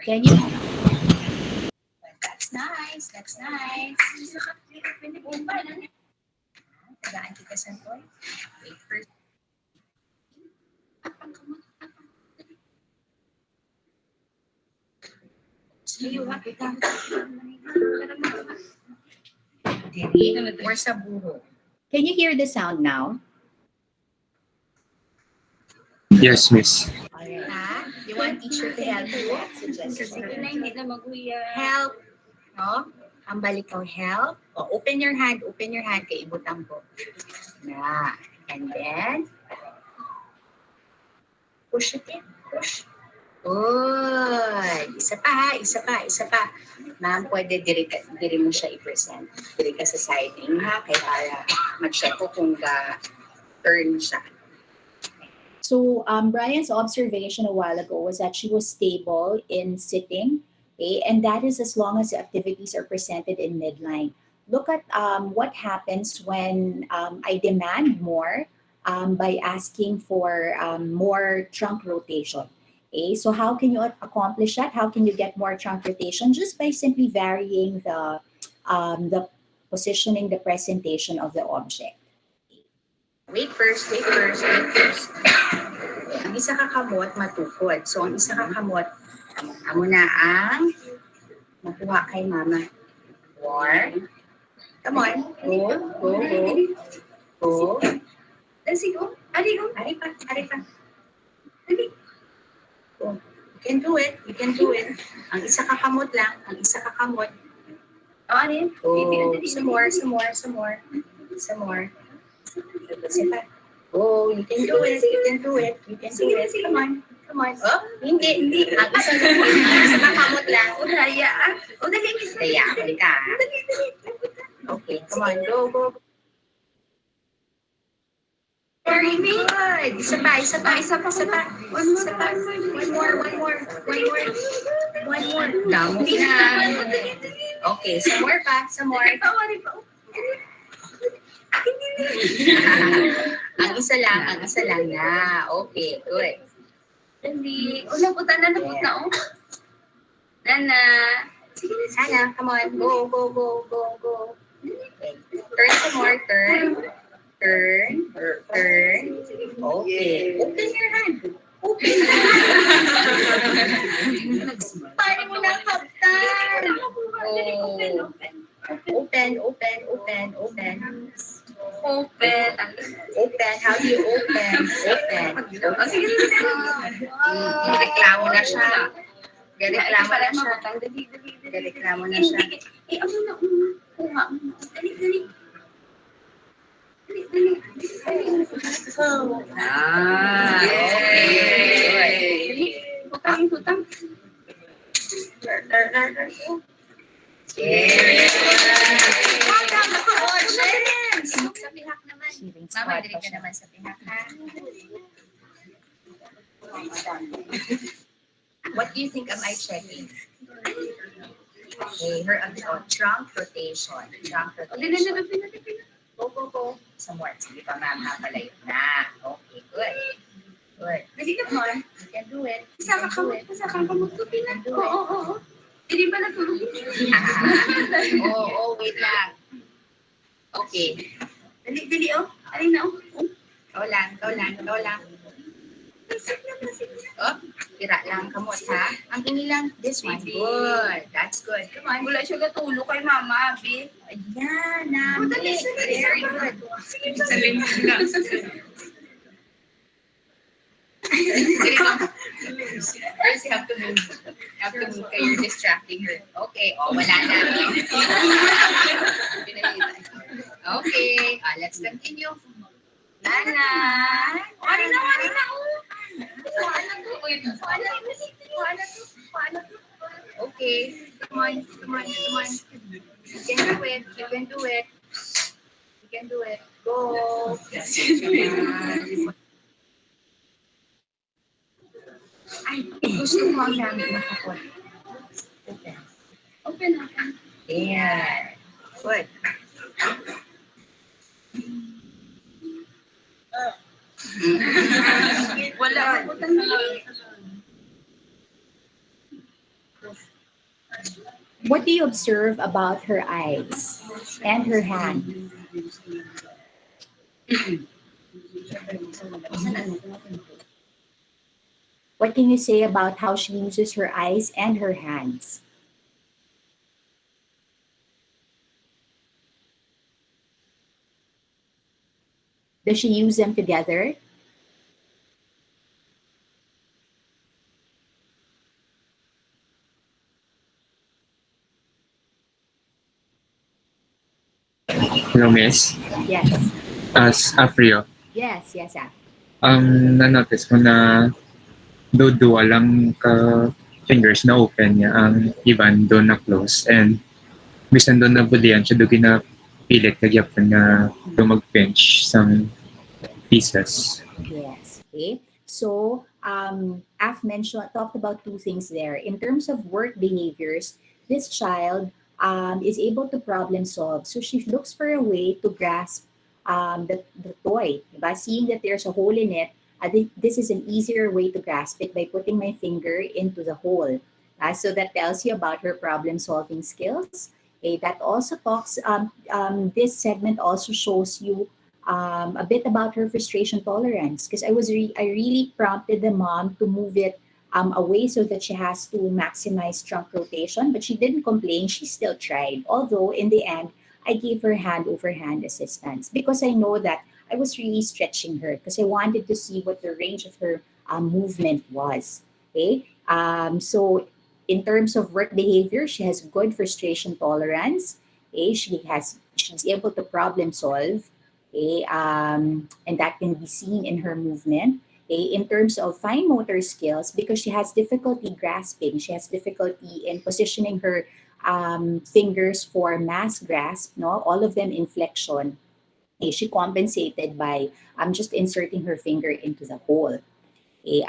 Can you? That's nice. That's nice. Tagaan kita sa toy. Wait first. Diri or sa buho. Can you hear the sound now? Yes, miss. Ha? You want teacher to help you? Help. No? Ang balik ko, help. O, open your hand kay ibutang ko. Na. And then, push it in. Push. Good. Isa pa. Ma'am, pwede diri mo siya i-present. Diri ka sa siding, ha? Kaya para mag-check ko kung turn siya. So Brian's observation a while ago was that she was stable in sitting, okay? And that is as long as the activities are presented in midline. Look at what happens when I demand more by asking for more trunk rotation. Okay, so how can you accomplish that? How can you get more trunk rotation? Just by simply varying the positioning, the presentation of the object. Wait first. Ang isa kakamot, matukod. So, ang isa kakamot, amo na ang makuha kay mama. One. Come on. Go. Let's go. Ari pa. Dali. Go. You can do it. Ang isa kakamot lang. O, ano yun? Some more. Isa pa. Oh, you can do it. Come on. Oh, hindi. Ang isa kakamot lang. Dali ka. Okay, come on. Go. Very good. Isa pa. One more. Damo na. Okay, some more. Ang isa lang na. Okay, good. Dali. Nabutan na. Nana. Sige na sana. Come on. Go. Okay. Turn some more. Turn. Okay. Open your hand. Paano mo nakaptan? Open. How do you open? Sige. Reklamo na siya. Dali. Okay. Hutang. Sa pihak naman. Mama, diri ka naman sa pihak, ha? What do you think am I checking? Okay, her trunk rotation. Go. Some more. Sige pa, ma'am. Napalayo na. Okay, good. Dali ka mo. You can do it. Isa kang kamot ko pinan. Oo. Hindi ba natulog? Oo, wait lang. Okay. Dali, oh. Alin na, oh. Ikaw lang. Oh, tira lang kamot, ha? Ang inilang, this one. Good. That's good. Come on. Wala siya gatulog kay mama, Abi. Ayan, nami. Very good. Sabihin mo na. First, you have to move. Kaya you're distracting her. Okay. Oh, wala na. Okay. Let's continue. Nana. Wala na. Okay. Come on. You can do it. Go. Ay, gusto mo ang namin makapot. Open. Yeah. Good. Wala. What do you observe about her eyes and her hand? What can you say about how she uses her eyes and her hands? Does she use them together? Hello, miss. Yes. As Afrio, Yes, yes, ah. na-notice ko na do duwa lang ka fingers na open niya ang iban do na close and bisan do na bulian siya do ginapilit kagyapon na do mag-pinch some pieces. Yes. Okay. So, Af mentioned talked about two things there. In terms of work behaviors, this child is able to problem solve. So she looks for a way to grasp the toy. By seeing that there's a hole in it, this is an easier way to grasp it by putting my finger into the hole. So that tells you about her problem solving skills. Okay, that also talks. This segment also shows you a bit about her frustration tolerance because I really prompted the mom to move it away so that she has to maximize trunk rotation, but she didn't complain. She still tried. Although in the end, I gave her hand over hand assistance because I know that I was really stretching her because I wanted to see what the range of her movement was. Okay, so in terms of work behavior, she has good frustration tolerance. Okay, she's able to problem solve. Okay, and that can be seen in her movement. Okay, in terms of fine motor skills, because she has difficulty grasping, she has difficulty in positioning her fingers for mass grasp, no, all of them in flexion. Okay, she compensated by just inserting her finger into the hole. Okay,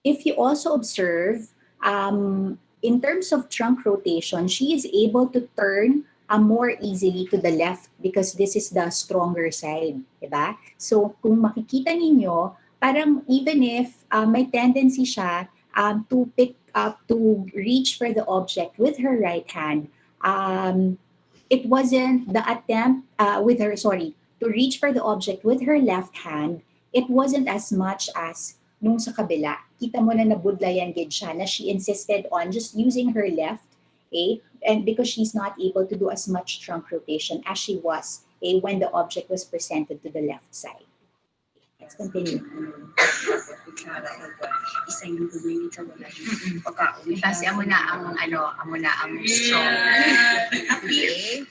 if you also observe, in terms of trunk rotation, she is able to turn more easily to the left because this is the stronger side, diba? So kung makikita ninyo, parang even if may tendency siya to pick up, to reach for the object with her right hand, it wasn't the attempt with her, sorry, to reach for the object with her left hand, it wasn't as much as nung sa kabila. Kita mo na nabudlayan gid siya na she insisted on just using her left, eh? And because she's not able to do as much trunk rotation as she was, when the object was presented to the left side. Let's continue. Isa yung gawin ito wala yung pagkauwi. Kasi amo na ang amo na ang strong. Okay.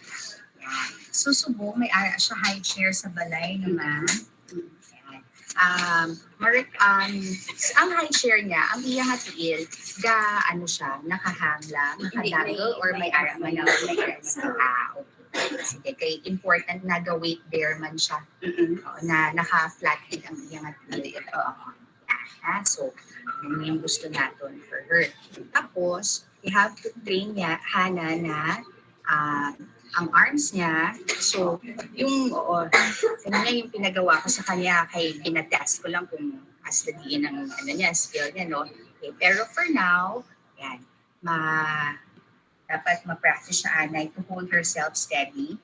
Yan. Susubo, may ara siya high chair sa balay naman. Yan. Ang high chair niya, ang iyang hatiil, ano siya, nakahang lang, nakadago, or may ara man na may okay. Sige, kay important na ga-weight bear man siya. Na naka-flat head ang iyang hatiil. So, yun yung gusto natin for her. Tapos, we have to train niya, Hana, na ang arms niya. So, kanina yung pinagawa ko sa kanya, kay pinatest ko lang kung astadiin ang skill niya, no? Okay, pero for now, yan, dapat ma-practice siya, Anay, to hold herself steady.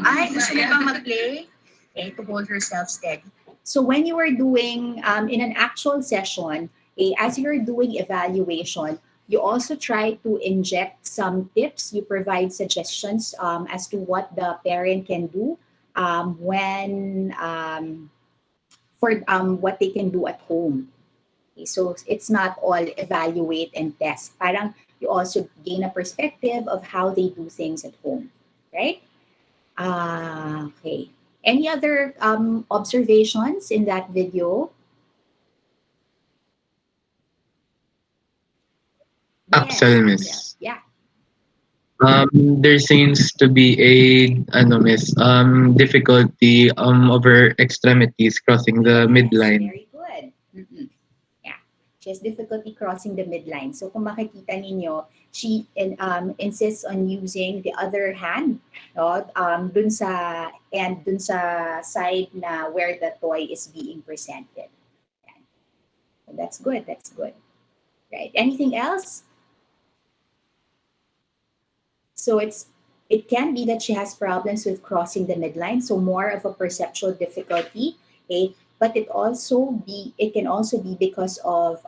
Ay, gusto niya ba mag-play? Okay, to hold herself steady. So when you are doing in an actual session, as you're doing evaluation, you also try to inject some tips. You provide suggestions as to what the parent can do when for what they can do at home. Okay, so it's not all evaluate and test. Parang you also gain a perspective of how they do things at home, right? Okay. Any other observations in that video? Axel, Yes, Axel. miss. Yeah. There seems to be miss, difficulty over extremities crossing the Yes, midline. very good. Mm-mm. Yeah. She has difficulty crossing the midline. So kung makikita ninyo, she insists on using the other hand, no? Dun sa side na where the toy is being presented. Yan. So that's good. That's good. Right. Anything else? So it can be that she has problems with crossing the midline, so more of a perceptual difficulty. Okay, but it can also be because of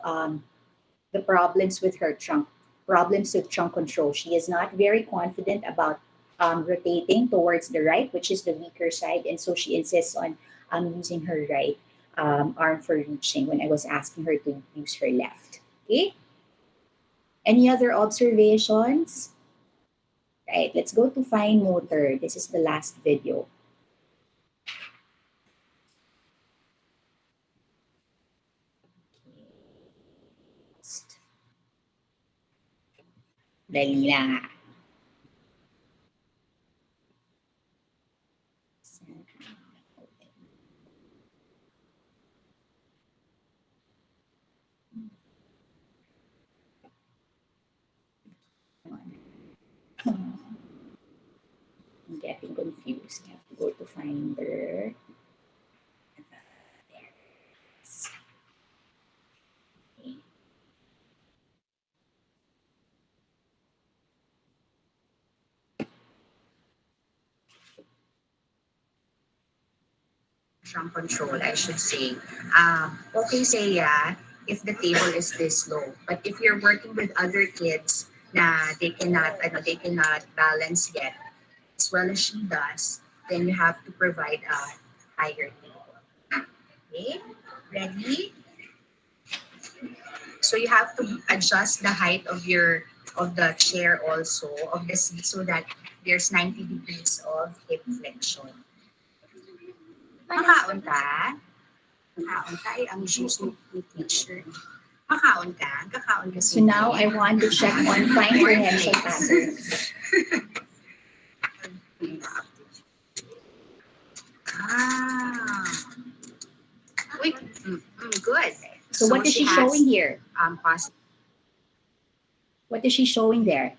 the problems with her trunk, problems with trunk control. She is not very confident about rotating towards the right, which is the weaker side, and so she insists on using her right arm for reaching when I was asking her to use her left. Okay. Any other observations? Right. Let's go to fine motor. This is the last video. Dali lang. I'm getting confused. I have to go to Finder. There. Okay. Trunk control, I should say. Okay, say yeah, if the table is this low. But if you're working with other kids na they cannot balance yet as well as she does, then you have to provide a higher table. Okay, ready? So you have to adjust the height of the chair also of the seat so that there's 90 degrees of hip flexion. Makaon ka? Kakaon ka eh, ang juice ni teacher. Kakaon ka? Kakaon ka So now I want to check on fine prehension patterns. Ah. Uy, good. So what is she has, showing here? Positive. What is she showing there?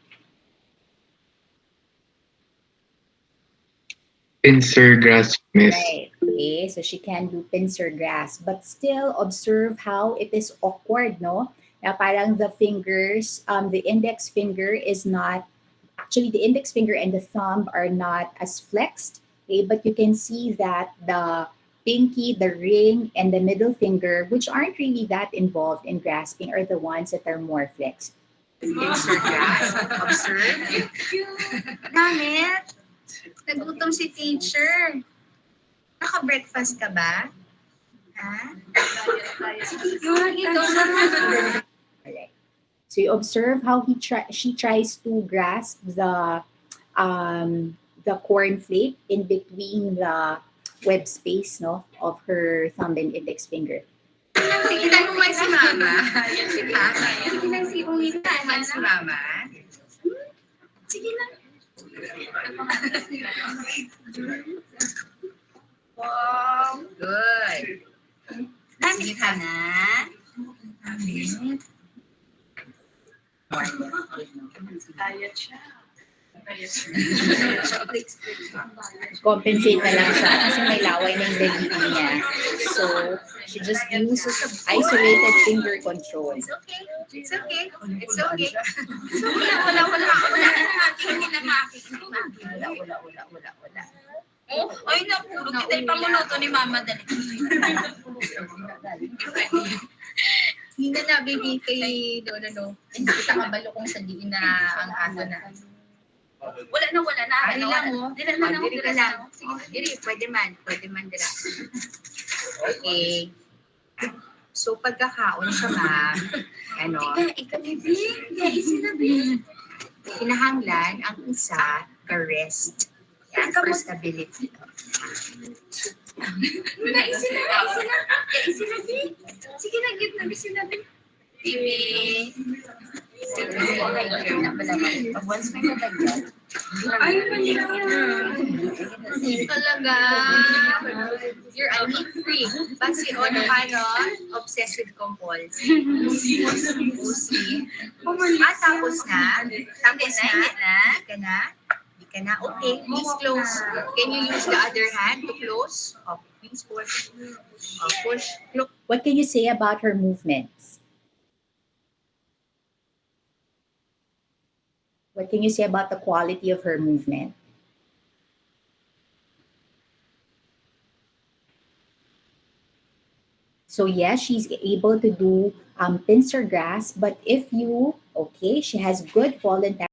Pincer grasp, miss. Right. Okay, so she can do pincer grasp, but still observe how it is awkward, no? Na parang the fingers, the index finger is not, actually the index finger and the thumb are not as flexed, okay? But you can see that the pinky, the ring, and the middle finger, which aren't really that involved in grasping, are the ones that are more flexed. Pincer grasp. Observe. Namit. Nagutom si teacher. Naka-breakfast ka ba? Ha? Correct. So you observe how she tries to grasp the corn flake in between the web space, no, of her thumb and index finger. Sige lang mo man si mama. Sige lang si Umita. Man si mama. Sige lang. Wow. Good. Damit ka na. Diet siya. Compensate na lang siya kasi may laway na yung daliri niya. So, she just uses isolated finger control. It's okay. It's okay. It's okay. Wala. Hindi na makikita. Wala. Oh, ay napuro kita yung pamunoto ni Mama dali. Hindi na nabigay kay no. Hindi kita kabalo kung sa diin na ang ato na. Wala na. Dili lang mo. Dili ka lang. Sige, pwede man dira. Okay. So pagkakaon siya ma'am, ikaw bibi. Kinahanglan ang isa ka-rest. Yan, for stability. Naisi na. Sige na, give na, sinabi. Bibi. Pag once may madagdag, ayun na niya. Talaga. You're a need free. Basi o na paano? Obsessive compulsive. Pusi. Tapos na. Hindi ka na. Okay, please close. Can you use the other hand to close? Please push. Push. Look. What can you say about her movements? What can you say about the quality of her movement? So yes, she's able to do pincer grasp, but if you, okay, she has good voluntary